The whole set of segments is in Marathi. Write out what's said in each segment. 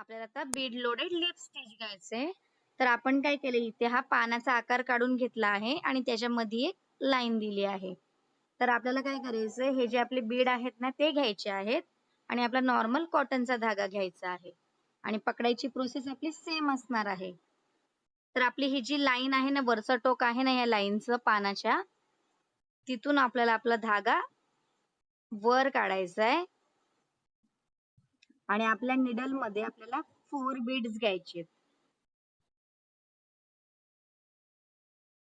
आपल्याला आता बीड लोडेड लिप स्टिच घ्यायचंय. तर आपण काय केलं, इथे हा पानाचा आकार काढून घेतला आहे आणि त्याच्यामध्ये एक लाईन दिली आहे. तर आपल्याला काय करायचंय, हे जे आपले बीड आहेत ना ते घ्यायचे आहेत आणि आपला नॉर्मल कॉटनचा धागा घ्यायचा आहे आणि पकडायची प्रोसेस आपली सेम असणार आहे. तर आपली ही जी लाईन आहे ना, वरचं टोक आहे ना या लाईनचं पानाच्या, तिथून आपल्याला आपला धागा वर काढायचा आहे आणि आपल्या निडल मध्ये आपल्याला 4 बीड्स घ्यायचे.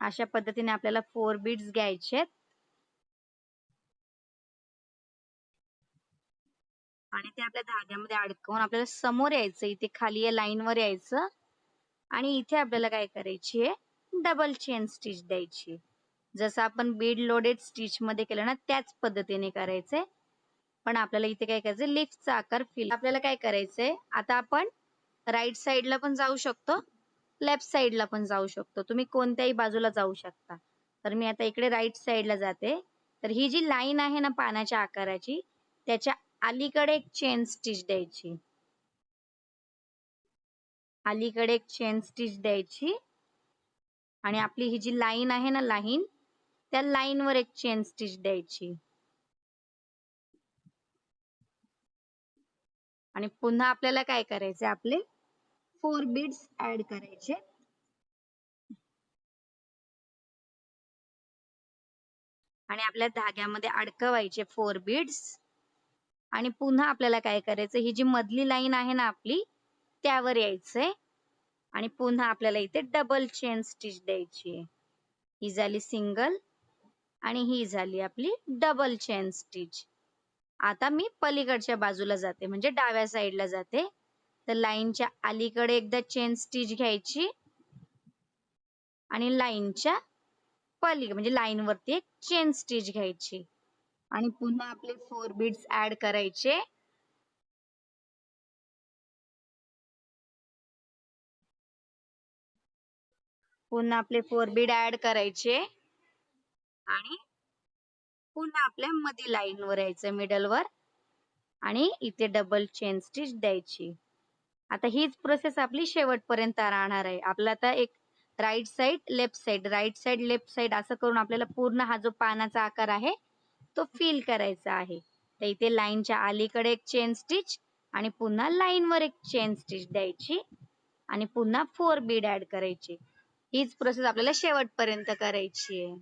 अशा पद्धतीने आपल्याला 4 बीड्स घ्यायचे आणि ते आपल्या धाग्यामध्ये अडकवून आपल्याला समोर यायचं, इथे खाली या लाईन वर यायचं आणि इथे आपल्याला काय करायची आहे, डबल चेन स्टिच द्यायची. जसं आपण बीड लोडेड स्टिच मध्ये केलं ना त्याच पद्धतीने करायचंय. पण आपल्याला इथे काय करायचंय, लिफ्टचा आकार फिल. आपल्याला काय करायचंय, आता आपण राईट साइडला पण जाऊ शकतो, लेफ्ट साइडला पण जाऊ शकतो. तुम्ही कोणत्याही बाजूला जाऊ शकता. तर मी आता इकडे राईट साइडला जाते. तर ही जी लाईन आहे ना पानाच्या आकाराची, त्याच्या अलीकडे एक चेन स्टिच द्यायची. अलीकडे एक चेन स्टिच द्यायची आणि आपली ही जी लाईन आहे ना लाईन, त्या लाईन वर एक चेन स्टिच द्यायची आणि पुन्हा आपल्याला काय करायचे, आपले 4 बीड्स ऍड करायचे आणि आपल्या धाग्यामध्ये अडकवायचे 4 बीड्स आणि पुन्हा आपल्याला काय करायचं, ही जी मधली लाईन आहे ना आपली त्यावर यायचंय आणि पुन्हा आपल्याला इथे डबल चेन स्टिच द्यायची. ही झाली सिंगल आणि ही झाली आपली डबल चेन स्टिच. आता मी पलीकडच्या बाजूला जाते, म्हणजे डाव्या साईडला जाते. तर लाईनच्या अलीकडे एकदा चेन स्टिच घ्यायची आणि लाईनच्या म्हणजे लाईन वरती एक चेन स्टिच घ्यायची आणि पुन्हा आपले 4 बीड्स ऍड करायचे. पुन्हा आपले 4 बीड ऍड करायचे आणि पुन्हा आपल्या मध्ये लाईन वर यायचं, मिडल वर आणि इथे डबल चेन स्टिच द्यायची. आता हीच प्रोसेस आपली शेवटपर्यंत राहणार आहे. आपला आता एक right side left side, right side left side असं करून आपल्याला पूर्ण हा जो पानाचा आकार आहे तो फिल करायचा आहे. तर इथे लाईनच्या अलीकडे एक चेन स्टिच आणि पुन्हा लाईन वर एक चेन स्टिच द्यायची आणि पुन्हा 4 बीड ऍड करायची. हीच प्रोसेस आपल्याला शेवटपर्यंत करायची आहे.